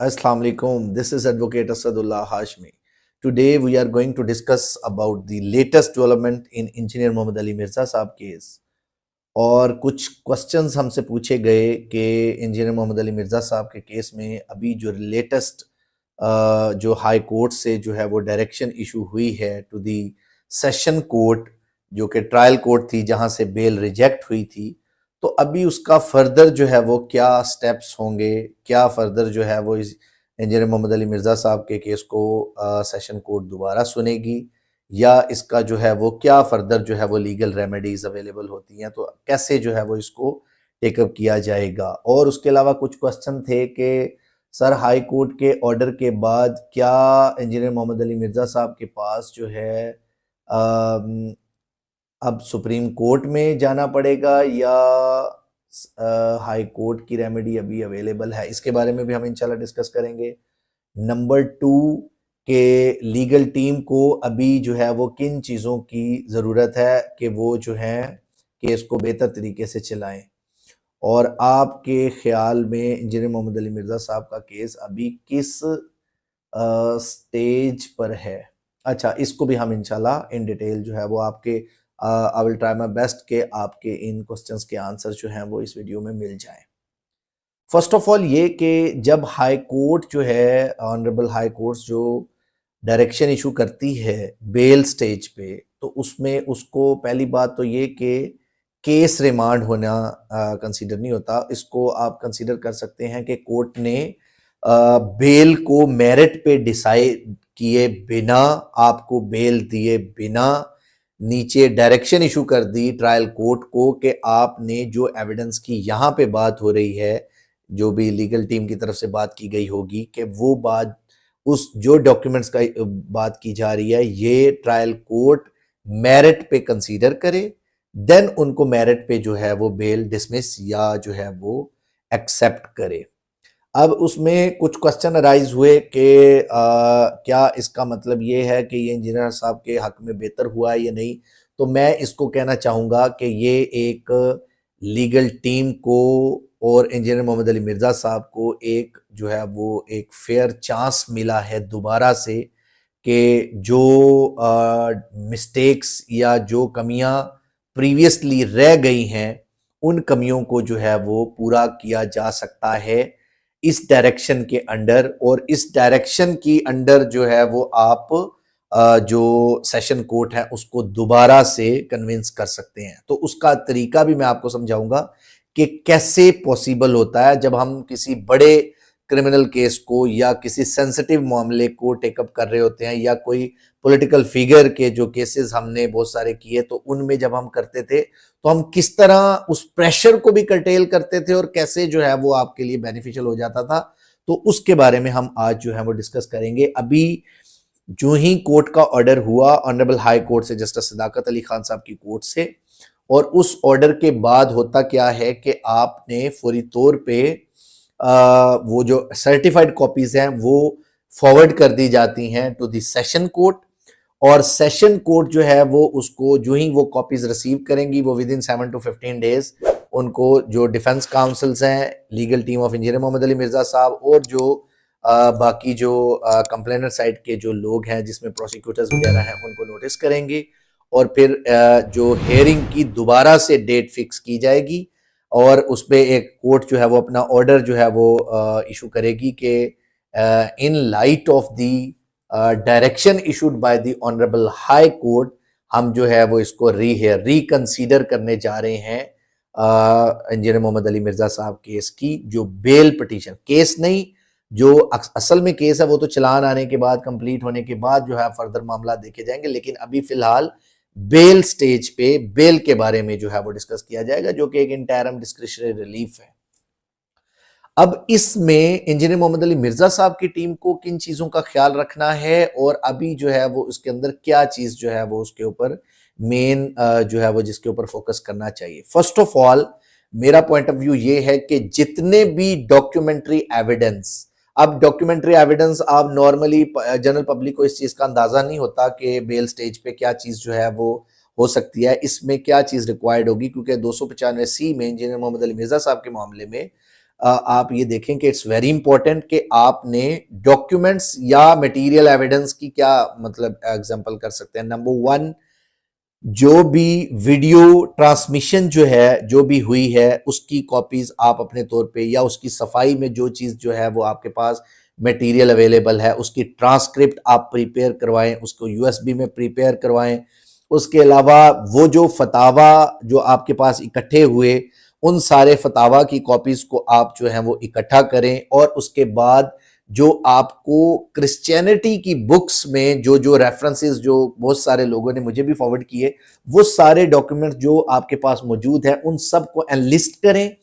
Assalamu alaikum. This is Advocate Asadullah Hashmi. Today we are going to discuss about the latest development in Engineer Mohammad Ali Mirza साहब case. और कुछ questions हमसे पूछे गए कि engineer Mohammed Ali Mirza साहब के केस में अभी जो लेटेस्ट जो हाई कोर्ट से जो है वो डायरेक्शन इशू हुई है टू दी सेशन कोर्ट, जो कि ट्रायल कोर्ट थी जहां से बेल रिजेक्ट हुई थी, तो अभी उसका फर्दर जो है वो क्या स्टेप्स होंगे, क्या फर्दर जो है वो इस इंजीनियर मोहम्मद अली मिर्ज़ा साहब के केस को सेशन कोर्ट दोबारा सुनेगी, या इसका जो है वो क्या फर्दर जो है वो लीगल रेमेडीज अवेलेबल होती हैं, तो कैसे जो है वो इसको टेकअप किया जाएगा। और उसके अलावा कुछ क्वेश्चन थे कि सर हाई कोर्ट के ऑर्डर के बाद क्या इंजीनियर मोहम्मद अली मिर्ज़ा साहब के पास जो है अब सुप्रीम कोर्ट में जाना पड़ेगा या हाई कोर्ट की रेमेडी अभी अवेलेबल है, इसके बारे में भी हम इंशाल्लाह डिस्कस करेंगे। नंबर 2 के लीगल टीम को अभी जो है वो किन चीज़ों की ज़रूरत है कि वो जो है केस को बेहतर तरीके से चलाएं, और आपके ख्याल में इंजीनियर मोहम्मद अली मिर्ज़ा साहब का केस अभी किस स्टेज पर है। अच्छा, इसको भी हम इंशाल्लाह इन डिटेल जो है वो आपके I will try my best के आपके इन क्वेश्चंस के आंसर जो हैं वो इस वीडियो में मिल जाएं। फर्स्ट ऑफ ऑल ये कि जब हाई कोर्ट जो है, ऑनरेबल हाई कोर्ट जो डायरेक्शन इशू करती है बेल स्टेज पे, तो उसमें उसको पहली बात तो ये कि केस रिमांड होना कंसीडर नहीं होता। इसको आप कंसीडर कर सकते हैं कि कोर्ट ने बेल को मेरिट पे डिसाइड किए बिना, आपको बेल दिए बिना नीचे डायरेक्शन इशू कर दी ट्रायल कोर्ट को कि आपने जो एविडेंस की यहाँ पे बात हो रही है, जो भी लीगल टीम की तरफ से बात की गई होगी, कि वो बात उस जो डॉक्यूमेंट्स का बात की जा रही है ये ट्रायल कोर्ट मेरिट पे कंसीडर करे, देन उनको मेरिट पे जो है वो बेल डिसमिस या जो है वो एक्सेप्ट करे। अब उसमें कुछ क्वेश्चन अराइज हुए कि क्या इसका मतलब ये है कि ये इंजीनियर साहब के हक में बेहतर हुआ है या नहीं। तो मैं इसको कहना चाहूँगा कि ये एक लीगल टीम को और इंजीनियर मोहम्मद अली मिर्ज़ा साहब को एक जो है वो एक फेयर चांस मिला है दोबारा से, कि जो मिस्टेक्स या जो कमियां प्रीवियसली रह गई हैं उन कमियों को जो है वो पूरा किया जा सकता है इस डायरेक्शन के अंडर। और इस डायरेक्शन की अंडर जो है वो आप जो सेशन कोर्ट है उसको दोबारा से कन्विंस कर सकते हैं। तो उसका तरीका भी मैं आपको समझाऊंगा कि कैसे पॉसिबल होता है जब हम किसी बड़े क्रिमिनल केस को या किसी सेंसिटिव मामले को टेकअप कर रहे होते हैं, या कोई पॉलिटिकल फिगर के जो केसेस हमने बहुत सारे किए, तो उनमें जब हम करते थे तो हम किस तरह उस प्रेशर को भी कर्टेल करते थे और कैसे जो है वो आपके लिए बेनिफिशियल हो जाता था। तो उसके बारे में हम आज जो है वो डिस्कस करेंगे। अभी जो ही कोर्ट का ऑर्डर हुआ ऑनरेबल हाई कोर्ट से, जस्टिस सदाकत अली खान साहब की कोर्ट से, और उस ऑर्डर के बाद होता क्या है कि आपने फौरी तौर पे वो जो सर्टिफाइड कॉपीज हैं वो फॉरवर्ड कर दी जाती हैं टू द सेशन कोर्ट, और सेशन कोर्ट जो है वो उसको जो ही वो कॉपीज रिसीव करेंगी वो विद इन 7 to 15 डेज उनको जो डिफेंस काउंसिल्स हैं, legal team of engineer Mohammed Ali Mirza Sahab और जो बाकी जो कंप्लेनर साइड के जो लोग हैं जिसमें प्रोसिक्यूटर्स वगैरह हैं उनको नोटिस करेंगे, और फिर जो हेयरिंग की दोबारा से डेट फिक्स की जाएगी, और उस पर एक कोर्ट जो है वो अपना ऑर्डर जो है वो इशू करेगी कि in light of the direction issued by the honourable high court हम जो है वो इसको रिकंसीडर करने जा रहे हैं इंजीनियर मोहम्मद अली मिर्ज़ा साहब केस की जो बेल पिटीशन, केस नहीं जो असल में केस है वो तो चलान आने के बाद, कंप्लीट होने के बाद जो है फर्दर मामला देखे जाएंगे, लेकिन अभी फिलहाल बेल स्टेज पे बेल के बारे में जो है वो डिस्कस किया जाएगा, जो कि एक इंटरम डिस्क्रिशनरी रिलीफ है। अब इसमें इंजीनियर मोहम्मद अली मिर्ज़ा साहब की टीम को किन चीज़ों का ख्याल रखना है, और अभी जो है वो उसके अंदर क्या चीज़ जो है वो उसके ऊपर मेन जो है वो जिसके ऊपर फोकस करना चाहिए। फर्स्ट ऑफ ऑल मेरा पॉइंट ऑफ व्यू ये है कि जितने भी डॉक्यूमेंट्री एविडेंस, अब डॉक्यूमेंट्री एविडेंस आप नॉर्मली जनरल पब्लिक को इस चीज़ का अंदाज़ा नहीं होता कि बेल स्टेज पे क्या चीज़ जो है वो हो सकती है। इसमें क्या चीज रिक्वायर्ड होगी, क्योंकि 295C में इंजीनियर मोहम्मद अली मिर्जा साहब के मामले में आप ये देखें कि इट्स वेरी इंपॉर्टेंट कि आपने डॉक्यूमेंट्स या मटेरियल एविडेंस की क्या मतलब एग्जांपल कर सकते हैं। नंबर 1, जो भी वीडियो ट्रांसमिशन जो है, जो भी हुई है, उसकी कॉपीज आप अपने तौर पे, या उसकी सफाई में जो चीज जो है वो आपके पास मटेरियल अवेलेबल है, उसकी ट्रांसक्रिप्ट आप प्रिपेयर करवाएं, उसको यूएसबी में प्रिपेयर करवाएं। उसके अलावा वो जो फतावा जो आपके पास इकट्ठे हुए, उन सारे फतावा की कॉपीज को आप जो है वो इकट्ठा करें। और उसके बाद जो आपको क्रिश्चियनिटी की बुक्स में जो जो रेफरेंसेस जो बहुत सारे लोगों ने मुझे भी फॉरवर्ड किए, वो सारे डॉक्यूमेंट जो आपके पास मौजूद हैं, उन सब को एनलिस्ट करें,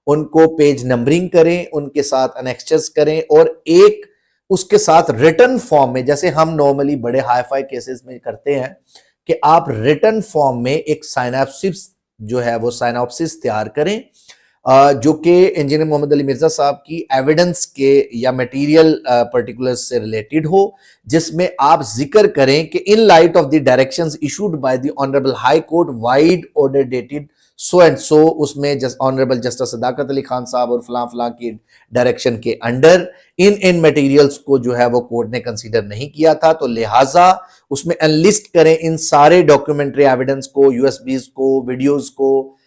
उनको पेज नंबरिंग करें, उनके साथ एनेक्स्चर्स करें, और एक उसके साथ रिटर्न फॉर्म में, जैसे हम नॉर्मली बड़े हाईफाई केसेस में करते हैं कि आप रिटर्न फॉर्म में एक साइनॉप्सिस जो है वो साइनॉप्सिस तैयार करें, जो कि इंजीनियर मोहम्मद अली मिर्जा साहब की एविडेंस के या मटेरियल पर्टिकुलर्स से रिलेटेड हो, जिसमें आप जिक्र करें कि in light of the directions issued by the honourable high court wide order dated so and so, उसमें ऑनरेबल जस्टिस सदाकत अली खान साहब और फलां फलां की डायरेक्शन के अंडर इन मटेरियल्स को जो है वो कोर्ट ने कंसीडर नहीं किया था, तो लिहाजा उसमें अनलिस्ट करें इन सारे डॉक्यूमेंट्री एविडेंस को, यूएसबीज को, वीडियोज को,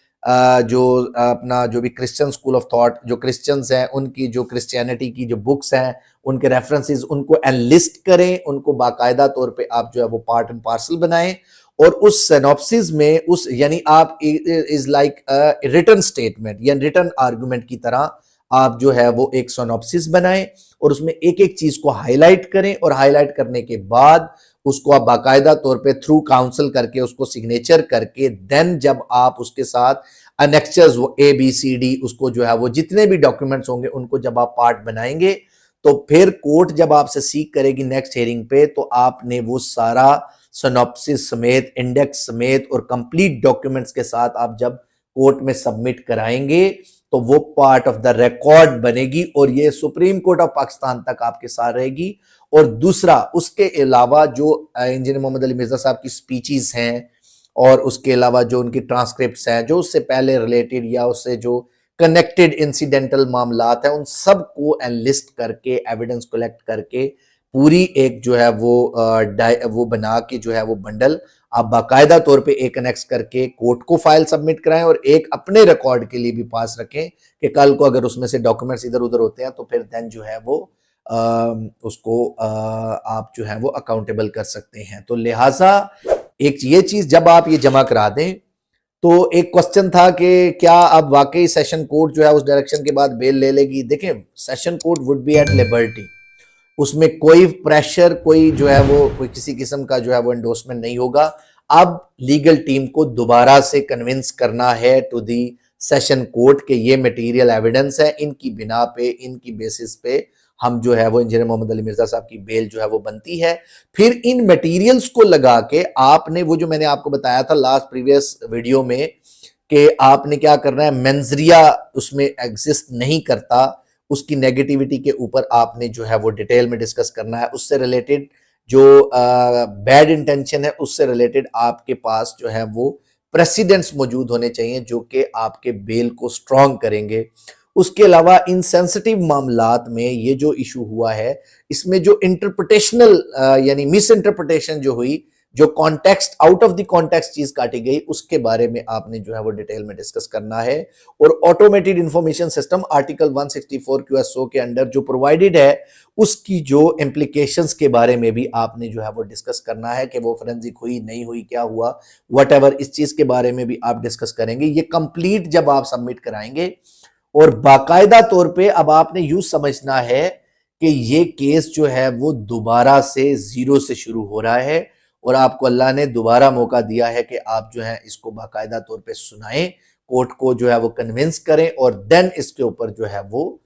जो अपना जो भी क्रिश्चियन स्कूल ऑफ थॉट, जो क्रिश्चियंस हैं उनकी जो क्रिश्चियनिटी की जो बुक्स हैं, उनके रेफरेंसेस, उनको एनलिस्ट करें, उनको बाकायदा तौर पे आप जो है वो पार्ट एंड पार्सल बनाएं, और उस सिनॉप्सिस में उस यानी आप इज लाइक रिटन स्टेटमेंट या रिटन आर्गुमेंट की तरह आप जो है वो एक सिनॉप्सिस बनाएं, और उसमें एक एक चीज को हाईलाइट करें, और हाईलाइट करने के बाद उसको आप बाकायदा तौर पे थ्रू काउंसिल करके उसको सिग्नेचर करके देन जब आप उसके साथ अनेक्चर्स ABCD उसको जो है वो जितने भी डॉक्यूमेंट्स होंगे उनको जब आप पार्ट बनाएंगे, तो फिर कोर्ट जब आपसे सीक करेगी नेक्स्ट हियरिंग पे, तो आपने वो सारा सिनॉप्सिस समेत, इंडेक्स समेत और कंप्लीट डॉक्यूमेंट्स के साथ आप जब कोर्ट में सबमिट कराएंगे, तो वो पार्ट ऑफ द रिकॉर्ड बनेगी और ये सुप्रीम कोर्ट ऑफ पाकिस्तान तक आपके साथ रहेगी। और दूसरा, उसके अलावा जो इंजीनियर मोहम्मद अली मिर्जा साहब की स्पीचेस हैं, और उसके अलावा जो उनकी ट्रांसक्रिप्ट्स हैं, जो उससे पहले रिलेटेड या उससे जो कनेक्टेड इंसिडेंटल मामलात हैं, उन सब को एनलिस्ट करके, एविडेंस कलेक्ट करके, पूरी एक जो है वो बना के जो है वो बंडल आप बाकायदा तौर पे एक कनेक्ट करके कोर्ट को फाइल सबमिट कराएं, और एक अपने रिकॉर्ड के लिए भी पास रखें कि कल को अगर उसमें से डॉक्यूमेंट्स इधर उधर होते हैं तो फिर देन जो है वो उसको आप जो है वो अकाउंटेबल कर सकते हैं। तो लिहाजा एक ये चीज जब आप ये जमा करा दें, तो एक क्वेश्चन था कि क्या अब वाकई सेशन कोर्ट जो है उस डायरेक्शन के बाद बेल ले लेगी। देखें, session court would be at liberty, उसमें कोई प्रेशर, कोई जो है वो कोई किसी किस्म का जो है वो एंडोर्समेंट नहीं होगा। अब लीगल टीम को दोबारा से कन्विंस करना है टू दी सेशन कोर्ट के ये मटेरियल एविडेंस है, इनकी बिना पे, इनकी बेसिस पे हम जो है वो इंजीनियर मोहम्मद अली मिर्जा साहब की बेल जो है वो बनती है। फिर इन मटेरियल्स को लगा के आपने वो जो मैंने आपको बताया था लास्ट प्रीवियस वीडियो में कि आपने क्या करना है, मेंजरिया उसमें एग्जिस्ट नहीं करता, उसकी नेगेटिविटी के ऊपर आपने जो है वो डिटेल में डिस्कस करना है। उससे रिलेटेड जो बैड इंटेंशन है, उससे रिलेटेड आपके पास जो है वो प्रेसिडेंट्स मौजूद होने चाहिए जो कि आपके बेल को स्ट्रॉन्ग करेंगे। उसके अलावा इन सेंसिटिव मामलात में ये जो इशू हुआ है, इसमें जो इंटरप्रिटेशनल यानी मिस इंटरप्रिटेशन जो हुई, जो context out of the context चीज काटी गई, उसके बारे में आपने जो है वो डिटेल में डिस्कस करना है। और automated information system article 164 QSO के अंडर जो प्रोवाइडेड है, उसकी जो इम्प्लीकेशंस के बारे में भी आपने जो है वो डिस्कस करना है कि वो फोरेंसिक हुई, नहीं हुई, क्या हुआ, व्हाटएवर, इस चीज के बारे में भी आप डिस्कस करेंगे। ये कंप्लीट जब आप सबमिट कराएंगे, और बाकायदा तौर पे अब आपने यूं समझना है कि ये केस जो है वो दोबारा से जीरो से शुरू हो रहा है, और आपको अल्लाह ने दोबारा मौका दिया है कि आप जो है इसको बाकायदा तौर पे सुनाएं, कोर्ट को जो है वो कन्विंस करें, और देन इसके ऊपर जो है वो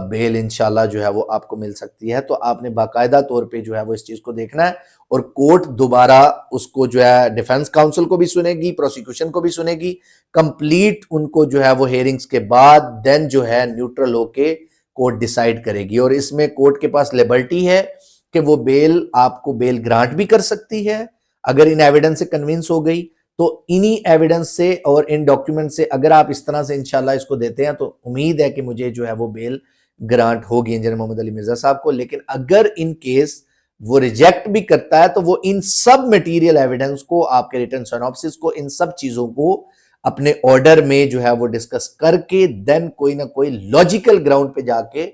बेल इंशाल्लाह जो है वो आपको मिल सकती है। तो आपने बाकायदा तौर पे जो है वो इस चीज को देखना है, और कोर्ट दोबारा उसको जो है डिफेंस काउंसिल को भी सुनेगी, प्रोसिक्यूशन को भी सुनेगी, कंप्लीट उनको जो है वो हेयरिंग्स के बाद देन जो है न्यूट्रल होके कोर्ट डिसाइड करेगी। और इसमें कोर्ट के पास लिबर्टी है कि वो बेल, आपको बेल ग्रांट भी कर सकती है अगर इन एविडेंस से कन्विंस हो गई, तो इन्हीं एविडेंस से और इन डॉक्यूमेंट से अगर आप इस तरह से इंशाल्लाह इसको देते हैं तो उम्मीद है कि मुझे जो है वो बेल ग्रांट होगी इंजीनियर मोहम्मद अली मिर्जा साहब को। लेकिन अगर इन केस वो रिजेक्ट भी करता है तो वो इन सब मटेरियल एविडेंस को, आपके रिटन सिनॉप्सिस को, इन सब चीजों को अपने ऑर्डर में जो है वो डिस्कस करके देन कोई ना कोई लॉजिकल ग्राउंड पे जाके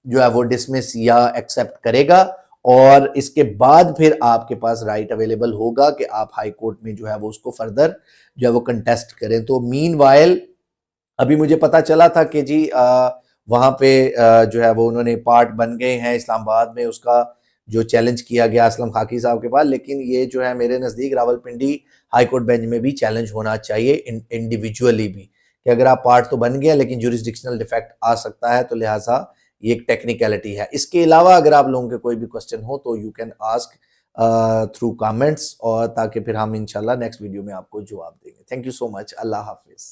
जो है वो डिसमिस या एक्सेप्ट करेगा। और इसके बाद फिर आपके पास राइट अवेलेबल होगा कि आप हाई कोर्ट में जो है वो उसको फर्दर जो है वो कंटेस्ट करें। तो मीनवाइल अभी मुझे पता चला था कि जी वहां पे जो है वो उन्होंने पार्ट बन गए हैं इस्लामाबाद में, उसका जो चैलेंज किया गया असलम खाकी साहब के पास। लेकिन ये जो है मेरे नज़दीक रावलपिंडी हाई कोर्ट बेंच में भी चैलेंज होना चाहिए इंडिविजुअली भी, कि अगर आप पार्ट तो बन गए लेकिन जुरिस्डिक्शनल डिफेक्ट आ सकता है, तो लिहाजा ये एक टेक्निकलिटी है। इसके अलावा अगर आप लोगों के कोई भी क्वेश्चन हो तो you can ask through comments, और ताकि फिर हम इंशाल्लाह नेक्स्ट वीडियो में आपको जवाब देंगे। Thank you so much. Allah Hafiz.